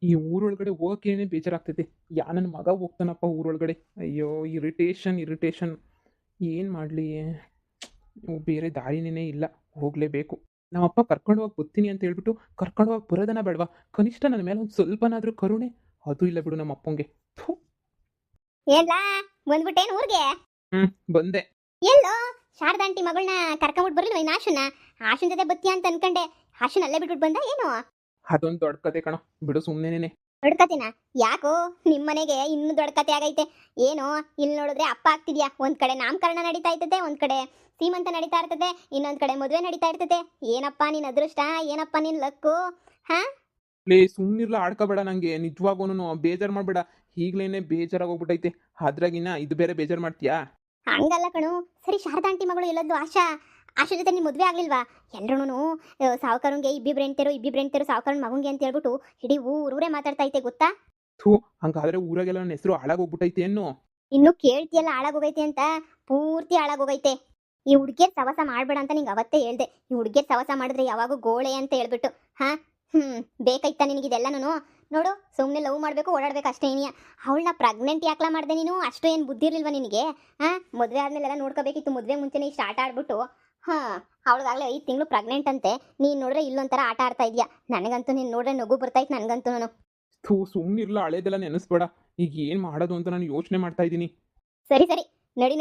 ಈ ಊರೊಳಗಡೆ ಹೋಗಕ್ಕೇನೆ ಬೇಜಾರಾಗ್ತೈತೆ. ನನ್ನ ಮಗ ಹೋಗ್ತಾನಪ್ಪ ಊರೊಳಗಡೆ. ಅಯ್ಯೋ, ಇರಿಟೇಷನ್ ಇರಿಟೇಷನ್. ಏನು ಮಾಡಲಿ? ಬೇರೆ ದಾರಿನೇ ಇಲ್ಲ. ಹೋಗಲೇಬೇಕು. ನಮ್ಮಪ್ಪ ಕರ್ಕೊಂಡು ಹೋಗಿ ಬರ್ತೀನಿ ಅಂತ ಹೇಳ್ಬಿಟ್ಟು ಕರ್ಕೊಂಡು ಹೋಗಿ ಬರೋದನ್ನ ಬೇಡವಾ? ಕನಿಷ್ಠ ನನ್ನ ಮೇಲೆ ಒಂದು ಸ್ವಲ್ಪನಾದರೂ ಕರುಣೆ ಅದು ಇಲ್ಲ ಬಿಡು ನಮ್ಮ ಅಪ್ಪಂಗೆ. ಥು. ಏನ್ಲ ಬಂದ್ಬಿಟ್ಟೇನು ಊರಿಗೆ? ಬಂದೆ. ಎಲ್ಲೋ ಶಾರದಾಂಟಿ ಮಗಳನ್ನ ಕರ್ಕೊಂಬಿಟ್ಟು ಬರಲಿಲ್ಲ ಇನ್ನು ಆಶನ್ ಜೊತೆ ಬತ್ತೀಯ ಅಂತ ಅನ್ಕಂಡೆ. ಆಶನ್ ಅಲ್ಲೇ ಬಿಟ್ಬಿಟ್ಟು ಬಂದ ಏನು? ಅದೊಂದು ದೊಡ್ಡ ಕತೆ ಕಣೋ, ಬಿಡು ಸುಮ್ಮನೆ. ದೊಡ್ಡ ಕತೆನ? ಯಾಕೋ ನಿಮ್ಮನೆಗೆ ಇನ್ನೂ ದೊಡ್ಡ ಕತೆ ಆಗೈತೆ ಏನೋ. ಇಲ್ಲಿ ನೋಡಿದ್ರೆ ಅಪ್ಪ ಆಗ್ತಿದ್ಯಾ, ಒಂದ್ ಕಡೆ ನಾಮಕರಣ ನಡೀತಾ ಇರ್ತದೆ, ಒಂದ್ ಕಡೆ ಸೀಮಂತ ನಡೀತಾ ಇರ್ತದೆ, ಇನ್ನೊಂದ್ ಕಡೆ ಮದುವೆ ನಡೀತಾ ಇರ್ತದೆ. ಏನಪ್ಪ ನಿನ್ ಅದೃಷ್ಟ, ಏನಪ್ಪ ನಿನ್ ಲಕ್ಕು. ಹಾ ಲೇ ಸುಮ್ಮನಿರ್ಲ, ಆಡ್ಕೋಬೇಡ. ನಂಗೆ ನಿಜವಾಗೋನು ಬೇಜಾರು ಮಾಡಬೇಡ. ಈಗಲೇನೆ ಬೇಜಾರಾಗೋಗ್ಬಿಟ್ಟೈತೆ. ಅದ್ರಾಗಿನ ಇದು ಬೇರೆ ಬೇಜಾರು ಮಾಡ್ತೀಯಾ? ಹಂಗಲ್ಲ ಕಣು. ಸರಿ, ಶಾರದಾಂಟಿ ಮಗಳು ಎಲ್ಲದ್ದು ಆಶಾ ಜೊತೆ ನಿಮ್ ಮದುವೆ ಆಗ್ಲಿಲ್ವಾ? ಎಲ್ರೂ ಸಾವುಕಾರಂಗೆ ಇಬ್ಬಿಬ್ರು ಹೆಣ್ತೇರು ಸಾವುಕಾರನ್ ಮಗಂಗೆ ಅಂತ ಹೇಳ್ಬಿಟ್ಟು ಇಡೀ ಊರೂರೇ ಮಾತಾಡ್ತಾ ಐತೆ ಗೊತ್ತಾ? ಥೂ, ಹಂಗಾದ್ರೆ ಊರಾಗೆಲ್ಲ ನನ್ನ ಹೆಸರು ಹಾಳಾಗೋಗ್ಬಿಟ್ಟೈತೆ ಏನು? ಇನ್ನು ಕೇಳ್ತಿಯಲ್ಲ ಹಾಳಾಗೋಗೈತೆ ಅಂತ. ಪೂರ್ತಿ ಹಾಳಾಗೋಗೈತೆ. ಈ ಹುಡುಗಿಯರ್ ಸವಾಸ ಮಾಡ್ಬೇಡ ಅಂತ ನಿಂಗೆ ಅವತ್ತೇ ಹೇಳ್ದೆ. ಈ ಹುಡುಗಿಯರ್ ಸವಾಸ ಮಾಡಿದ್ರೆ ಯಾವಾಗೂ ಗೋಳೆ ಅಂತ ಹೇಳ್ಬಿಟ್ಟು. ಹಾ ಬೇಕಾಯ್ತಾ ನಿನಗಿದೆಲ್ಲನೂ? ನೋಡು, ಸುಮ್ಮನೆ ಲವ್ ಮಾಡಬೇಕು, ಓಡಾಡ್ಬೇಕು ಅಷ್ಟೇ ಏನಿಯ. ಅವಳನ್ನ ಪ್ರೆಗ್ನೆಂಟ್ ಯಾಕ್ಲಾ ಮಾಡಿದೆ ನೀನು? ಅಷ್ಟು ಏನು ಬುದ್ಧಿ ಇರ್ಲಿಲ್ವಾ ನಿನಗೆ? ಮದುವೆ ಆದ್ಮೇಲೆಲ್ಲ ನೋಡ್ಕೋಬೇಕಿತ್ತು. ಮದುವೆ ಮುಂಚೆನೇ ಇಷ್ಟು ಆಟ ಆಡ್ಬಿಟ್ಟು ಅವಳಿಗಾಗಲೇ 5 ತಿಂಗಳು ಪ್ರೆಗ್ನೆಂಟ್ ಅಂತೆ. ನೀನು ನೋಡ್ರೆ ಇಲ್ಲೊಂಥರ ಆಟ ಆಡ್ತಾ ಇದೆಯಾ. ನನಗಂತೂ ನೀನು ನೋಡ್ರೆ ನಗು ಬರ್ತಾಯ್ತು ನನಗಂತೂ. ಥೂ, ಸುಮ್ಮನಿರ್ಲ, ಹಳೇದೆಲ್ಲ ನೆನೆಸ್ಬೇಡ. ಈಗ ಏನು ಮಾಡೋದು ಅಂತ ನಾನು ಯೋಚನೆ ಮಾಡ್ತಾ ಇದ್ದೀನಿ. ಸರಿ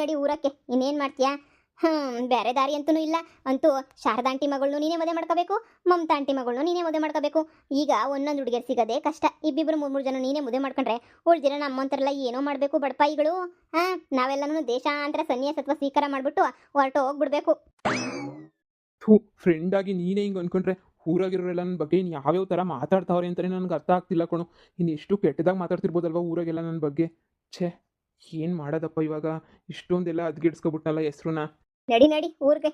ನಡಿ ಊರಕ್ಕೆ. ಇನ್ನೇನು ಮಾಡ್ತೀಯಾ? ಬೇರೆ ದಾರಿ ಅಂತೂ ಇಲ್ಲ. ಅಂತೂ ಶಾರದಾಂಟಿ ಮಗಳನ್ನೂ ನೀನೇ ಮದುವೆ ಮಾಡ್ಕೋಬೇಕು, ಮಮತಾ ಆಂಟಿ ಮಗಳನ್ನೂ ನೀನೇ ಮದುವೆ ಮಾಡ್ಕೋಬೇಕು. ಈಗ ಒಂದೊಂದು ಹುಡುಗಿಯರು ಸಿಗೋದೇ ಕಷ್ಟ. ಇಬ್ಬಿಬ್ರು 3 ಜನ ನೀನೇ ಮದುವೆ ಮಾಡ್ಕೊಂಡ್ರೆ ಉಳ್ದಿರ ನಮ್ಮಂತರೆಲ್ಲ ಏನೋ ಮಾಡಬೇಕು ಬಡಪಾಯಿಗಳು. ನಾವೆಲ್ಲನೂ ದೇಶಾಂತರ ಸನ್ಯಾಸತ್ವ ಸ್ವೀಕಾರ ಮಾಡಿಬಿಟ್ಟು ಹೊರಟು ಹೋಗ್ಬಿಡ್ಬೇಕು. ಥೂ, ಫ್ರೆಂಡ್ ಆಗಿ ನೀನೇ ಹಿಂಗೆ ಅನ್ಕೊಂಡ್ರೆ ಊರಾಗಿರೋರೆಲ್ಲ ನನ್ನ ಬಗ್ಗೆ ಇನ್ನು ಯಾವ್ಯಾವ ಥರ ಮಾತಾಡ್ತಾವ್ರೆ ಅಂತಲೇ ನನಗೆ ಅರ್ಥ ಆಗ್ತಿಲ್ಲ ಕಣು. ಇನ್ನು ಎಷ್ಟು ಕೆಟ್ಟದಾಗಿ ಮಾತಾಡ್ತಿರ್ಬೋದಲ್ವ ಊರಾಗೆಲ್ಲ ನನ್ನ ಬಗ್ಗೆ. ಛೇ, ಏನು ಮಾಡೋದಪ್ಪ ಇವಾಗ? ಇಷ್ಟೊಂದೆಲ್ಲ ಅದ್ಗಿಡ್ಸ್ಕೊಬಿಟ್ನಲ್ಲ ಹೆಸ್ರುನ. ನಡಿ ಊರ್ಗೆ.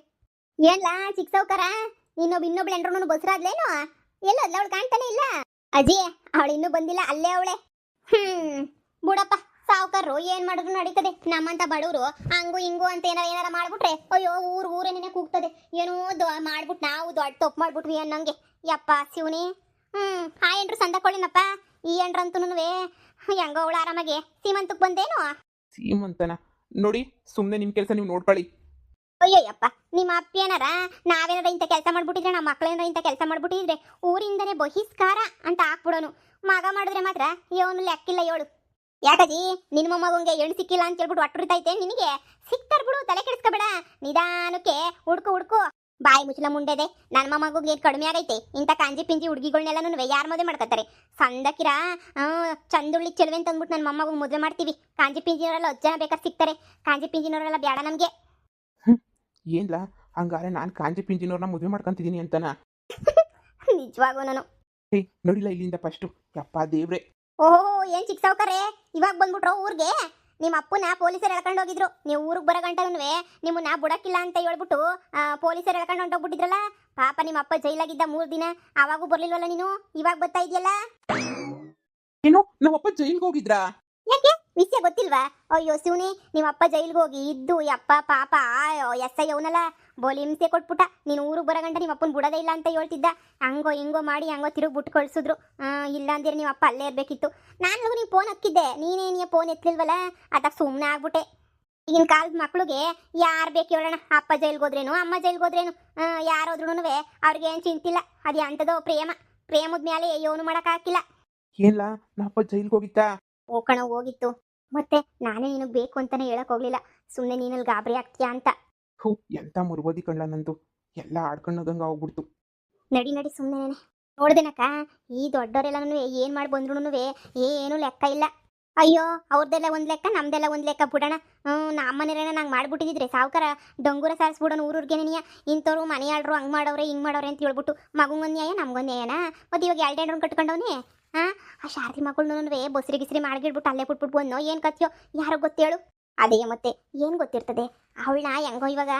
ಏನ್ಲ ಚಿಕ್ಕ ಸಾವ್ಕಾರ, ಇನ್ನೊಬ್ಳು ಎಂಟ್ರೂ ಬಸ್ರಾದ್ಲೇನು? ಎಲ್ಲೋದ್ಲ ಅವಳು? ಕಾಣ್ತಾನೆ ಇಲ್ಲ. ಅಜ್ಜಿ, ಅವಳು ಇನ್ನೂ ಬಂದಿಲ್ಲ, ಅಲ್ಲೇ ಅವಳೆ. ಬುಡಪ್ಪ, ಸಾವ್ಕಾರರು ಏನ್ ಮಾಡಿದ್ರು ನಡೀತದೆ. ನಮ್ಮಂತ ಬಡವರು ಹಂಗು ಹಿಂಗು ಅಂತ ಏನಾರ ಮಾಡ್ಬಿಟ್ರೆ ಅಯ್ಯೋ ಊರೇನೇ ಕೂಗ್ತದೆ. ಏನೋ ಮಾಡ್ಬಿಟ್ಟು ನಾವು ದೊಡ್ಡ ತಪ್ಪು ಮಾಡ್ಬಿಟ್ವಿ ಅನ್ನಂಗೆ. ಯಪ್ಪ ಶಿವನಿ. ಆ ಎಂಟ್ರು ಸಂದಕೊಳ್ಳಿನಪ್ಪ. ಈ ಎಂಟ್ರಂತೂ ಹೆಂಗೋ ಅವಳು ಆರಾಮಾಗಿ ಸೀಮಂತಕ್ಕೆ ಬಂದೇನು? ಸೀಮಂತನ ನೋಡಿ, ಸುಮ್ಮನೆ ನಿಮ್ಮ ಕೆಲಸ ನೀವು ನೋಡ್ಕೊಳ್ಳಿ. ಅಯ್ಯಯ್ಯಪ್ಪ, ನಿಮ್ಮ ಅಪ್ಪ ಏನಾರ ನಾವೇನಾರ ಇಂಥ ಕೆಲಸ ಮಾಡ್ಬಿಟ್ಟಿದ್ರೆ, ನಮ್ಮ ಮಕ್ಕಳೇನಾರ ಇಂಥ ಕೆಲಸ ಮಾಡ್ಬಿಟ್ಟಿದ್ರೆ ಊರಿಂದನೇ ಬಹಿಷ್ಕಾರ ಅಂತ ಹಾಕ್ಬಿಡೋನು. ಮಗ ಮಾಡಿದ್ರೆ ಮಾತ್ರ ಇವನು ಲೆಕ್ಕಿಲ್ಲ ಏಳು. ಯಾಕಜಿ, ನಿನ್ನ ಮೊಮ್ಮಗಂಗೆ ಹೆಣ್ಣು ಸಿಕ್ಕಿಲ್ಲ ಅಂತ ಹೇಳ್ಬಿಟ್ಟು ಒಟ್ಟುರ್ತೈತೆ ನಿನಗೆ? ಸಿಕ್ತಾರ್ ಬಿಡು, ತಲೆ ಕೆಡಿಸ್ಕೊಬೇಡ. ನಿಧಾನಕ್ಕೆ ಹುಡ್ಕು. ಬಾಯಿ ಮುಚ್ಚಲ ಮುಂಡೆದೆ. ನನ್ನ ಮೊಮ್ಮಗಂಗೆ ಏನು ಕಡಿಮೆ ಆಗೈತೆ? ಇಂಥ ಕಾಂಜಿ ಪಿಂಜಿ ಹುಡುಗಿಗಳನ್ನೆಲ್ಲನೂ ಯಾರು ಮದುವೆ ಮಾಡ್ಕೊತಾರೆ? ಸಂದಕಿರ ಚಂದುಳ್ಳಿ ಚೆಲುವೆ ಅಂತ ಅಂದ್ಬಿಟ್ಟು ನನ್ನ ಮೊಮ್ಮಗ ಮದುವೆ ಮಾಡ್ತೀವಿ. ಕಾಂಜಿ ಪಿಂಜಿನವರೆಲ್ಲ 10 ಜನ ಬೇಕಾದ್ರೆ ಸಿಗ್ತಾರೆ. ಕಾಂಜಿ ಪಿಂಜಿನವರೆಲ್ಲ ಬೇಡ ನಮಗೆ. ಏನ್ಲ, ಹಂಗಾರೆ ನಾನು ಕಾಂಜಿ ಪಿಂಜಿನವ್ರನ್ನ ಮದುವೆ ಮಾಡ್ಕೊಂತಿದ್ದೀನಿ ಅಂತನಾ? ನಿಜವಾಗೂ ನಾನು ನೋಡಿಲ್ಲ ಇಲ್ಲಿಂದ ಫಸ್ಟು. ಯಪ್ಪ ದೇವ್ರೆ. ಓಹೋ, ಏನ್ ಚಿಕ್ಕ ಸಾವ್ಕಾರೆ ಇವಾಗ ಬಂದ್ಬಿಟ್ರೋ ಊರಿಗೆ? ನಿಮ್ಮ ಅಪ್ಪನ ಪೊಲೀಸರು ಎಳ್ಕೊಂಡು ಹೋಗಿದ್ರು. ನೀವು ಊರಿಗೆ ಬರೋ ಗಂಟನೂ ನಿಮ್ಮನ್ನ ಬುಡಕ್ಕಿಲ್ಲ ಅಂತ ಹೇಳ್ಬಿಟ್ಟು ಪೊಲೀಸರು ಎಳ್ಕೊಂಡು ಹೊಂಟೋಗ್ಬಿಟ್ಟಿದ್ರಲ್ಲ. ಪಾಪ ನಿಮ್ಮ ಅಪ್ಪ ಜೈಲಾಗಿದ್ದ 3 ದಿನ. ಅವಾಗೂ ಬರ್ಲಿಲ್ವಲ್ಲ ನೀನು? ಇವಾಗ ಬರ್ತಾ ಇದೆಯಲ್ಲ. ಏನು, ನಮ್ಮಪ್ಪ ಜೈಲ್ಗೆ ಹೋಗಿದ್ರಾ? ಯಾಕೆ ವಿಷಯ ಗೊತ್ತಿಲ್ವಾ? ಅಯ್ಯೋ ಶಿವನಿ, ನಿಮ್ಮ ಅಪ್ಪ ಜೈಲ್ಗೆ ಹೋಗಿ ಇದ್ದು ಯಪ್ಪ ಪಾಪ ಎಸ್ ಐ ಅವನಲ್ಲ ಬೋಲಿ ಹಿಂಸೆ ಕೊಟ್ಬಿಟ್ಟ. ನೀನು ಊರಿಗೆ ಬರೋ ಗಂಟ ನಿಮ್ಮ ಅಪ್ಪನ ಬಿಡೋದೇ ಇಲ್ಲ ಅಂತ ಹೇಳ್ತಿದ್ದ. ಹಂಗೋ ಹಿಂಗೋ ಮಾಡಿ ಹಂಗೋ ತಿರುಗಿ ಬಿಟ್ಟು ಕಳಿಸಿದ್ರು. ಇಲ್ಲ ಅಂದಿರ ನಿಮ್ಮ ಅಪ್ಪ ಅಲ್ಲೇ ಇರಬೇಕಿತ್ತು. ನಾನು ನೀವು ಫೋನ್ ಹಕ್ಕಿದ್ದೆ, ನೀನೇ ಫೋನ್ ಎತ್ತಲಿಲ್ವಲ್ಲ, ಅದಕ್ಕೆ ಸುಮ್ಮನೆ ಆಗ್ಬಿಟ್ಟೆ. ಈಗಿನ ಕಾಲದ ಮಕ್ಳಿಗೆ ಯಾರು ಬೇಕು ಹೇಳೋಣ? ಅಪ್ಪ ಜೈಲ್ಗೆ ಹೋದ್ರೇನು, ಅಮ್ಮ ಜೈಲ್ಗೆ ಹೋದ್ರೇನು, ಯಾರೋದ್ರೂ ಅವ್ರಿಗೆ ಏನು ಚಿಂತಿಲ್ಲ. ಅದು ಅಂಥದ್ದು ಪ್ರೇಮದ ಮೇಲೆ ಏನು ಮಾಡೋಕ್ಕಾಗಿಲ್ಲ. ಏನ್ಲ, ನಮ್ಮಪ್ಪ ಜೈಲ್ಗೆ ಹೋಗಿತ್ತಾ? ಓಕಣ ಹೋಗಿತ್ತು. ಮತ್ತೆ ನಾನೇ ನಿನಗೆ ಬೇಕು ಅಂತಾನೆ ಹೇಳಕ್ ಹೋಗ್ಲಿಲ್ಲ. ಸುಮ್ಮನೆ ನೀನಲ್ಲಿ ಗಾಬರಿ ಆಗ್ತೀಯಾ ಅಂತ. ಹೂ, ಎಂತ ಮುರ್ಬೋದಿ ಕಣ್ಲ ನಂದು. ಎಲ್ಲ ಆಡ್ಕೊಂಡೋಗಂಗೆ ಹೋಗ್ಬಿಡ್ತು. ನಡಿ ಸುಮ್ಮನೆ ನೋಡ್ದೇನಕ್ಕ. ಈ ದೊಡ್ಡವರೆಲ್ಲನೂ ಏನು ಮಾಡಿ ಬಂದ್ರು ಏನು ಲೆಕ್ಕ ಇಲ್ಲ. ಅಯ್ಯೋ, ಅವ್ರದ್ದೆಲ್ಲ ಒಂದು ಲೆಕ್ಕ, ನಮ್ದೆಲ್ಲ ಒಂದು ಲೆಕ್ಕ ಬಿಡೋಣ. ನಮ್ಮನೇನ ನಂಗೆ ಮಾಡ್ಬಿಟ್ಟಿದ್ರೆ ಸಾವುಕಾರ ಡೊಂಗೂರ ಸಾರಿಸ್ಬಿಡೋಣ ಊರೂರ್ಗೆನೆಯ. ಇಂಥವ್ರು ಮನೆ ಆಡ್ರು ಹಂಗೆ ಮಾಡವ್ರೆ ಹಿಂಗೆ ಮಾಡವ್ರೆ ಅಂತ ಹೇಳ್ಬಿಟ್ಟು ಮಗಂಗೊಂದು ನ್ಯಾಯ ನಮ್ಗೊಂದು ನ್ಯಾಯನ? ಮತ್ತು ಇವಾಗ 2 ಹೆಣ್ರನ್ನ ಕಟ್ಕೊಂಡವನೇ. ಆ ಶಾರದಿ ಮಕ್ಕಳನ್ನೂ ಬಸ್ರಿ ಗಿಸ್ರಿ ಮಾಡಿಗಿಡ್ಬಿಟ್ಟು ಅಲ್ಲೇ ಬಿಟ್ಬಿಟ್ಟು ಬಂದೋ ಏನು ಕತ್ತಿಯೋ ಯಾರೋ ಗೊತ್ತೇಳು. ಅದೇ ಮತ್ತೆ ಏನು ಗೊತ್ತಿರ್ತದೆ? ಅವಳನ್ನ ಹೆಂಗೋ ಇವಾಗ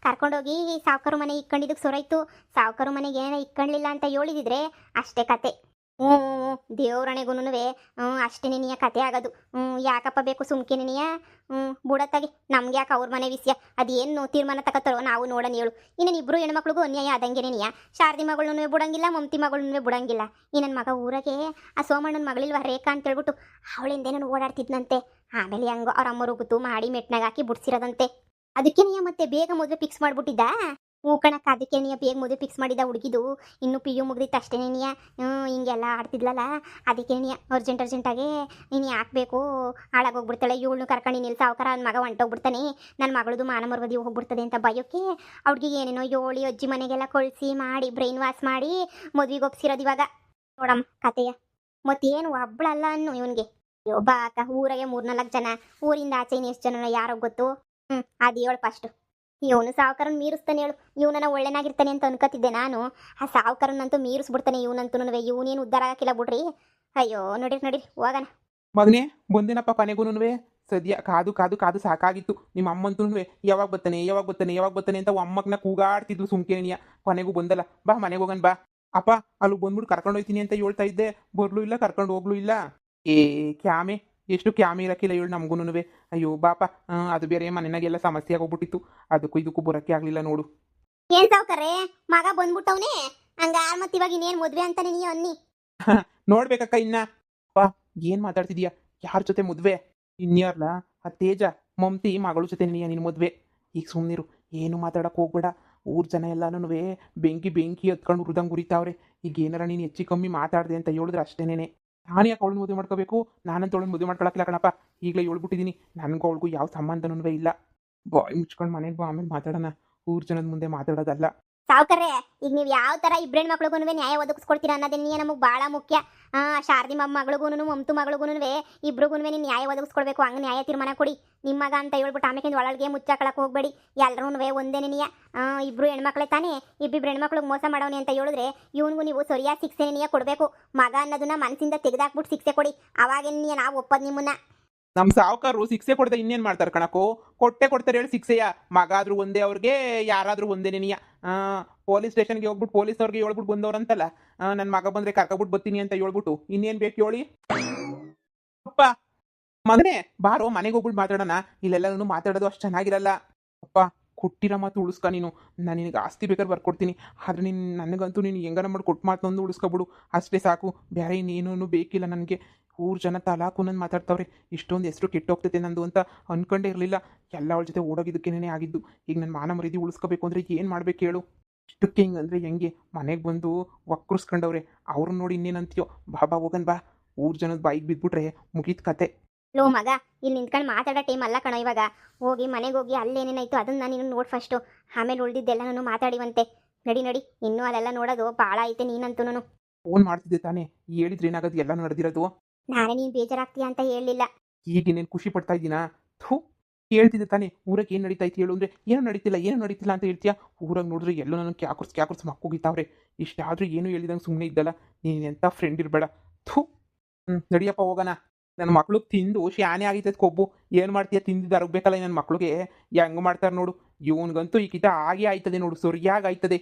ಕರ್ಕೊಂಡೋಗಿ ಸಾವುಕಾರ ಮನೆ ಇಕ್ಕೊಂಡಿದ್ದಕ್ಕೆ ಸೊರೈತು. ಸಾವುಕಾರ ಮನೆಗೆ ಏನೋ ಇಕ್ಕೊಳ್ಳಿಲ್ಲ ಅಂತ ಹೇಳಿದಿದ್ರೆ ಅಷ್ಟೇ ಕತೆ. ಹ್ಞೂ ದೇವ್ರಣೆಗೂನುವೆ ಅಷ್ಟೇ ನಿನಿಯ ಕತೆ ಆಗೋದು. ಯಾಕಪ್ಪ ಬೇಕು ಸುಮ್ಕೆ ನಿನಿಯ. ಬುಡತ್ತಾಗಿ ನಮ್ಗೆ ಯಾಕೆ ಅವ್ರ ಮನೆ ವಿಷಯ ಅದೇನು ತೀರ್ಮಾನ ತಗೋತಾರೋ ನಾವು ನೋಡೋಣ ಹೇಳು. ಇನ್ನೇನು ಇಬ್ರು ಹೆಣ್ಮಕ್ಳಿಗೂ ಅನ್ಯಾಯ ಆದಂಗೆ ನಿನಿಯ. ಶಾರದಿ ಮಗಳನ್ನೂ ಬಿಡಂಗಿಲ್ಲ, ಮಮತಿ ಮಗಳನ್ನೂ ಬಿಡಂಗಿಲ್ಲ. ಈ ನನ್ನ ಮಗ ಊರಾಗೆ ಆ ಸೋಮಣ್ಣನ ಮಗಳಿಲ್ವ ರೇಖಾ ಅಂತ ಹೇಳ್ಬಿಟ್ಟು ಅವಳಿಂದೇ ನಾನು ಓಡಾಡ್ತಿದ್ನಂತೆ. ಆಮೇಲೆ ಹೆಂಗೋ ಅವ್ರ ಅಮ್ಮರು ಗುತ್ತು ಮಾಡಿ ಮೆಟ್ನಾಗ ಹಾಕಿ ಬಿಡ್ಸಿರೋದಂತೆ. ಅದಕ್ಕೆ ನೀ ಮತ್ತೆ ಬೇಗ ಮದುವೆ ಫಿಕ್ಸ್ ಮಾಡ್ಬಿಟ್ಟಿದ್ದ. ಹ್ಞೂ ಕಣಕ್ಕ, ಅದಕ್ಕೆ ನೀ ಬೇಗ ಮದುವೆ ಫಿಕ್ಸ್ ಮಾಡಿದ ಹುಡುಗಿದು. ಇನ್ನು ಪಿ ಯು ಮುಗ್ದಿತ್ತು ಅಷ್ಟೇ ನೀನಿಯ. ಹಿಂಗೆಲ್ಲ ಆಡ್ತಿದ್ಲಲ್ಲ, ಅದಕ್ಕೆ ನೀ ಅರ್ಜೆಂಟಾಗಿ ನೀನು ಹಾಕ್ಬೇಕು. ಹಾಳಾಗೋಗ್ಬಿಡ್ತಾಳೆ ಇವಳನ್ನು ಕರ್ಕೊಂಡು ನಿಲ್ಸ ಸಾವ್ಕಾರ ನನ್ನ ಮಗ ಹೊಂಟೋಗ್ಬಿಡ್ತಾನೆ, ನನ್ನ ಮಗಳದು ಮಾನ ಮರ್ವದಿ ಹೋಗ್ಬಿಡ್ತದೆ ಅಂತ ಭಯಕ್ಕೆ ಅವ್ಳಿಗೆ ಏನೇನೋ ಯೋಳಿ ಅಜ್ಜಿ ಮನೆಗೆಲ್ಲ ಕಳಿಸಿ ಮಾಡಿ ಬ್ರೈನ್ ವಾಶ್ ಮಾಡಿ ಮದುವೆಗೆ ಒಪ್ಸಿರೋದು ಇವಾಗ ನೋಡಮ್ಮ ಕತೆಯ. ಮತ್ತೇನು ಒಬ್ಳಲ್ಲ ಅನ್ನು ಇವನಿಗೆ. ಒಬ್ಬ ಅಕ್ಕ ಊರಾಗೆ 3-4 ಜನ, ಊರಿಂದ ಆಚೆ ಇನ್ನು ಎಷ್ಟು ಜನ ಯಾರೋ ಗೊತ್ತು. ಅದು ಹೇಳು ಫಸ್ಟು. ಇವನು ಸಾವುಕಾರನ್ ಮೀರಿಸ್ತಾನೆ ಹೇಳು. ಇವನನ್ನ ಒಳ್ಳೆನಾಗಿರ್ತಾನೆ ಅಂತ ಅನ್ಕೋತಿದ್ದೆ ನಾನು. ಆ ಸಾವುಕಾರನಂತೂ ಮೀರಿಸ್ಬಿಡ್ತಾನೆ ಇವನಂತೂ. ಇವನೇನು ಉದ್ಧಾರ ಆಗಿಲ್ಲ ಬಿಡ್ರಿ. ಅಯ್ಯೋ ನಡೀರಿ ಹೋಗೋಣ. ಮಗನೇ ಬಂದೇನಪ್ಪ ಕೊನೆಗೂನುವೆ. ಸದ್ಯ ಕಾದು ಕಾದು ಕಾದು ಸಾಕಾಗಿತ್ತು. ನಿಮ್ಮ ಅಮ್ಮಂತೂ ಯಾವಾಗ ಬರ್ತಾನೆ ಅಂತ ಅಮ್ಮಗ್ನ ಕೂಗಾಡ್ತಿದ್ಲು ಸುಮ್ಕೇನಿಯ. ಕೊನೆಗೂ ಬಂದಲ್ಲ, ಬಾ ಮನೆಗೆ ಹೋಗನ್ ಬಾ. ಅಪ್ಪ ಅಲ್ಲಿ ಬಂದ್ಬಿಟ್ಟು ಕರ್ಕೊಂಡು ಹೋಗ್ತೀನಿ ಅಂತ ಹೇಳ್ತಾ ಇದ್ದೆ, ಬರ್ಲೂ ಇಲ್ಲ ಕರ್ಕೊಂಡು ಹೋಗ್ಲೂ ಇಲ್ಲ. ಏ ಕ್ಯಾಮೆ, ಎಷ್ಟು ಕ್ಯಾಮೆ ಇರಕ್ಕಿಲ್ಲ ಹೇಳು ನಮಗೂನುವೆ. ಅಯ್ಯೋ ಬಾಪ, ಅದು ಬೇರೆ ಮನೆಯಾಗೆಲ್ಲ ಸಮಸ್ಯೆ ಆಗೋಗ್ಬಿಟ್ಟಿತ್ತು, ಅದಕ್ಕೂ ಇದಕ್ಕೂ ಬರೋಕ್ಕೆ ಆಗಲಿಲ್ಲ ನೋಡು. ಏನ್ ಸಾವುಕಾರೆ ಮಗ ಬಂದ್ಬಿಟ್ಟವನೇ ಹಂಗಾರ ಮತ್ತೆ ಇವಾಗ ಇನ್ನೇನು ಮದ್ವೆ ಅಂತಾನೆ ನೀ ಅನ್ನಿ. ನೋಡ್ಬೇಕಕ್ಕ ಇನ್ನ. ಅಪ್ಪ ಏನು ಮಾತಾಡ್ತಿದ್ಯಾ? ಯಾರ ಜೊತೆ ಮದುವೆ? ಇನ್ಯಾರ್ಲ ಆ ತೇಜ ಮಮತಿ ಮಗಳು ಜೊತೆ ನಿನ್ನ ಮದುವೆ. ಈಗ ಸುಮ್ಮನಿರು, ಏನು ಮಾತಾಡಕ್ಕೆ ಹೋಗ್ಬೇಡ. ಊರ್ ಜನ ಎಲ್ಲಾನು ಬೆಂಕಿ ಹತ್ಕೊಂಡು ಉರಿದಂಗೆ ಉರಿತಾವ್ರೆ. ಈಗ ಏನಾರ ನೀನು ಹೆಚ್ಚು ಕಮ್ಮಿ ಮಾತಾಡಿದೆ ಅಂತ ಹೇಳಿದ್ರೆ ಅಷ್ಟೇನೇನೆ. ನಾನು ಯಾಕೆ ಅವಳನ್ನ ಮದುವೆ ಮಾಡ್ಕೋಬೇಕು? ನಾನಂತ ಅವಳನ್ನ ಮದುವೆ ಮಾಡ್ಕೊಳಕ್ಕಿಲ್ಲ ಕಣಪ್ಪ. ಈಗಲೇ ಹೇಳ್ಬಿಟ್ಟಿದ್ದೀನಿ, ನನಗೂ ಅವಳಿಗೂ ಯಾವ ಸಂಬಂಧನೂ ಇಲ್ಲ. ಬಾಯ್ ಮುಚ್ಕೊಂಡು ಮನೆಗೆ ಬಾ, ಆಮೇಲೆ ಮಾತಾಡೋಣ. ಊರ್ ಜನದ ಮುಂದೆ ಮಾತಾಡೋದಲ್ಲ. ಸಾವುಕಾರೆ ಈಗ ನೀವು ಯಾವ ತರ ಇಬ್ಬರ ಮಕ್ಳಿಗೂ ನ್ಯಾಯ ಒದಗಿಸ್ಕೊಡ್ತೀರಾ ಅನ್ನೋದೇ ನಮಗೆ ಭಾಳ ಮುಖ್ಯ. ಶಾರದಿ ಮಗಳಿಗೂನು ಮಮತು ಮಗಳಿಗೂನುವೆ ಇಬ್ರಿಗೂ ನೀವು ನ್ಯಾಯ ಒದಗಿಸ್ಕೊಡ್ಬೇಕು. ಹಂಗೆ ನ್ಯಾಯ ತೀರ್ಮಾನ ಕೊಡಿ. ನಿಮ್ಮ ಮಗ ಅಂತ ಹೇಳ್ಬಿಟ್ಟು ಆಮೇಲೆ ಒಳಗೆ ಮುಚ್ಚಾಕಳಕ್ಕೆ ಹೋಗ್ಬೇಡಿ. ಎಲ್ಲರೂ ಒಂದೇ ನಿನಿಯ. ಇಬ್ರು ಹೆಣ್ಮಕ್ಳೇ ತಾನೇ, ಇಬ್ಬಿಬ್ರು ಹೆಣ್ಮಕ್ಳಿಗೆ ಮೋಸ ಮಾಡೋನಿ ಅಂತ ಹೇಳಿದ್ರೆ ಇವನಿಗೂ ನೀವು ಸರಿಯಾದ ಶಿಕ್ಷೆ ನಿನಿಯ ಕೊಡಬೇಕು. ಮಗ ಅನ್ನೋದನ್ನ ಮನಸ್ಸಿಂದ ತೆಗೆದಾಕ್ಬಿಟ್ಟು ಶಿಕ್ಷೆ ಕೊಡಿ. ಅವಾಗ ನಾವು ಒಪ್ಪದ್ ನಿಮ್ಮನ್ನ. ನಮ್ಮ ಸಾವುಕಾರರು ಶಿಕ್ಷೆ ಕೊಡದೆ ಇನ್ನೇನು ಮಾಡ್ತಾರೆ ಕಣಕ್ಕೋ? ಕೊಡ್ತಾರೆ ಹೇಳಿ ಶಿಕ್ಷೆಯ. ಮಗ ಆದ್ರೂ ಒಂದೇ ಅವ್ರಿಗೆ, ಯಾರಾದ್ರೂ ಒಂದೇ ನಿನಿಯ. ಪೊಲೀಸ್ ಸ್ಟೇಷನ್ಗೆ ಹೋಗ್ಬಿಟ್ಟು ಪೊಲೀಸವ್ರಿಗೆ ಹೇಳ್ಬಿಟ್ಟು ಬಂದವ್ರಂತಲ್ಲ, ನನ್ನ ಮಗ ಬಂದ್ರೆ ಕರ್ಕೊಬಿಟ್ಟು ಬರ್ತೀನಿ ಅಂತ ಹೇಳ್ಬಿಟ್ಟು ಇನ್ನೇನು ಬೇಕು ಹೇಳಿ? ಅಪ್ಪ ಮಗನೇ ಬಾರೋ, ಮನೆಗೆ ಹೋಗ್ಬಿಟ್ಟು ಮಾತಾಡೋಣ. ಇಲ್ಲೆಲ್ಲರೂ ಮಾತಾಡೋದು ಅಷ್ಟು ಚೆನ್ನಾಗಿರಲ್ಲ. ಅಪ್ಪ ಕೊಟ್ಟಿರೋ ಮಾತು ಉಳಿಸ್ಕ ನೀನು. ನಾನು ನಿನಗೆ ಆಸ್ತಿ ಬೇಕಾದ್ರೆ ಬರ್ಕೊಡ್ತೀನಿ, ಆದ್ರೆ ನೀನು ನನಗಂತೂ ನೀನು ಹೆಂಗಾರ ಮಾಡಿ ಕೊಟ್ಟು ಮಾತೊಂದು ಉಳಿಸ್ಕೊಬಿಡು, ಅಷ್ಟೇ ಸಾಕು. ಬೇರೆ ಇನ್ನೇನೂ ಬೇಕಿಲ್ಲ ನನಗೆ. ಊರು ಜನ ತಲಾಕು ನನ್ನ ಮಾತಾಡ್ತಾವ್ರೆ. ಇಷ್ಟೊಂದು ಹೆಸರು ಕೆಟ್ಟೋಗ್ತೈತೆ ನಂದು ಅಂತ ಅನ್ಕೊಂಡೇ ಇರಲಿಲ್ಲ. ಎಲ್ಲ ಅವಳ ಜೊತೆ ಓಡೋಗಿದ್ದಕ್ಕೇನೇ ಆಗಿದ್ದು. ಈಗ ನನ್ನ ಮಾನ ಮರ್ಯಾದೆ ಉಳಿಸ್ಕೋಬೇಕು ಅಂದರೆ ಏನು ಮಾಡ್ಬೇಕು ಹೇಳು? ಇಷ್ಟಕ್ಕೆ ಹಿಂಗಂದರೆ ಹೆಂಗೆ? ಮನೆಗೆ ಬಂದು ವಕ್ರಿಸ್ಕೊಂಡವ್ರೆ. ಅವ್ರನ್ನ ನೋಡಿ ಇನ್ನೇನಂತೀಯೋ? ಬಾಬಾ ಹೋಗನ್ ಬಾ. ಊರು ಜನದ ಬಾಯಿಗೆ ಬಿದ್ದುಬಿಟ್ರೆ ಮುಗೀತು ಕತೆ. ಲೋ ಮಗ, ಇಲ್ಲಿ ನಿಂತ್ಕೊಂಡು ಮಾತಾಡೋ ಟೈಮ್ ಅಲ್ಲ ಕಣೋ ಇವಾಗ. ಹೋಗಿ ಮನೆಗೆ ಹೋಗಿ ಅಲ್ಲೇನೇನಾಯ್ತು ಅದನ್ನ ನೀನು ನೋಡಿ ಫಸ್ಟು. ಆಮೇಲೆ ಉಳಿದಿದ್ದೆಲ್ಲ ನಾನು ಮಾತಾಡಿವಂತೆ. ನಡಿ ಇನ್ನೂ ಅಲ್ಲೆಲ್ಲ ನೋಡೋದು ಭಾಳ ಐತೆ ನೀನಂತೂ. ಫೋನ್ ಮಾಡ್ತಿದ್ದೆ ತಾನೇ, ಹೇಳಿದ್ರೆ ಏನಾಗೋದು? ಎಲ್ಲ ನಡೆದಿರೋದು. ನಾನೇ ನೀನು ಬೇಜಾರಾಗ್ತೀಯ ಅಂತ ಹೇಳಲಿಲ್ಲ. ಈಗ ಇನ್ನೇನು ಖುಷಿ ಪಡ್ತಾ ಇದ್ದೀನಾ? ಥೂ, ಹೇಳ್ತಿದ್ದೆ ತಾನೇ ಊರಾಗ ಏನು ನಡೀತಾ ಇತ್ತು ಹೇಳು ಅಂದರೆ ಏನೂ ನಡೀತಿಲ್ಲ ಅಂತ ಹೇಳ್ತೀಯಾ? ಊರಾಗ ನೋಡಿದ್ರೆ ಎಲ್ಲೋ ನನಗೆ ಕ್ಯಾಕುರ್ಸ್ ಮಕ್ಕೋಗಿತ್ತಾವ್ರೆ. ಇಷ್ಟಾದರೂ ಏನು ಹೇಳಿದಂಗೆ ಸುಮ್ಮನೆ ಇದ್ದಲ್ಲ. ನೀನು ಎಂಥ ಫ್ರೆಂಡ್ ಇರಬೇಡ. ಥೂ. ನಡಿಯಪ್ಪ ಹೋಗೋಣ. ನನ್ನ ಮಕ್ಳಿಗೆ ತಿಂದು ಶಾನೆ ಆಗೈತೆ ಕೊಬ್ಬು. ಏನು ಮಾಡ್ತೀಯ? ತಿಂದಿದ್ದು ಅರಗಬೇಕಲ್ಲ ನನ್ನ ಮಕ್ಳಿಗೆ. ಹೆಂಗೆ ಮಾಡ್ತಾರೆ ನೋಡು. ಇವನಿಗಂತೂ ಈ ಕಿತ ಆಗೇ ಆಯ್ತದೆ ನೋಡು, ಸರಿಯಾಗಿ ಆಯ್ತದೆ.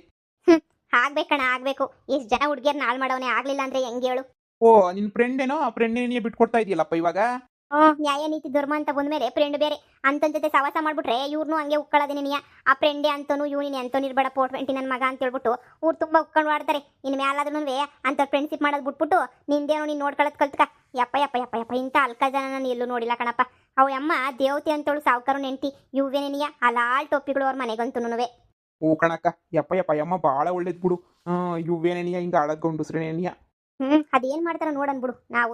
ಆಗ್ಬೇಕಣ್ಣ ಆಗ್ಬೇಕು. ಎಷ್ಟು ಜನ ಹುಡುಗಿಯರ್ ನಾಳು ಮಾಡವನೇ, ಆಗ್ಲಿಲ್ಲ ಅಂದ್ರೆ ಹೆಂಗೆ ಹೇಳು? ಓ ನಿನ್ನ ಫ್ರೆಂಡ್ ಏನೋ? ಆ ಫ್ರೆಂಡ್ ಬಿಟ್ಕೊಡ್ತಾ ಇದೆಯಲ್ಲಪ್ಪ ಇವಾಗ. ನ್ಯಾಯ ನೀತಿ ಧರ್ಮ ಅಂತ ಬಂದ್ಮೇಲೆ ಫ್ರೆಂಡ್ ಬೇರೆ. ಅಂತನ ಜೊತೆ ಸವಾಸ ಮಾಡ್ಬಿಟ್ರೆ ಇವ್ರನ್ನೂ ಹಂಗೆ ಉಕ್ಕಳೋದೇ ನಿನಿಯ. ಆ ಫ್ರೆಂಡೇ ಅಂತನೂ ಇವನಿನ ಅಂತನೂ ಇರ್ಬೇಡ 420 ನನ್ನ ಮಗ ಅಂತ ಹೇಳ್ಬಿಟ್ಟು ಊರು ತುಂಬ ಉಕ್ಕೊಂಡು ಆಡ್ತಾರೆ. ಇನ್ನು ಮೇಲಾದ್ರೂ ಅಂತ ಫ್ರೆಂಡ್ಶಿಪ್ ಮಾಡೋದು ಬಿಟ್ಬಿಟ್ಟು ನಿಂದೇನೋ ನೀನು ನೋಡ್ಕೊಳ್ಳೋದು ಕಲ್ತ್ಕ. ಯಪ್ಪ ಇಂಥ ಅಲ್ಕ ಜನ ನಾನು ಎಲ್ಲೂ ನೋಡಿಲ್ಲ ಕಣಪ್ಪ. ಅವು ಅಮ್ಮ ದೇವತೆ ಅಂತೇಳು ಸಾವುಕಾರು ನೆಂಟಿ ಇವೇನೇನಿಯ ಅಲಾಲ್ ಟೊಪ್ಪಿಗಳು ಅವ್ರ ಮನೆಗಂತೂ. ಓ ಕಣಕ್ಕ, ಯಪ್ಪ ಅಮ್ಮ ಭಾಳ ಒಳ್ಳೇದು ಬಿಡು. ಇವೇನೇನಿಯ ಹಿಂಗೆ ಆಳದ್ ಗಂಡುಸ್ರೇನೇನಿಯ. ಅದೇನು ಮಾಡ್ತಾರ ನೋಡನ್ ಬಿಡು ನಾವು.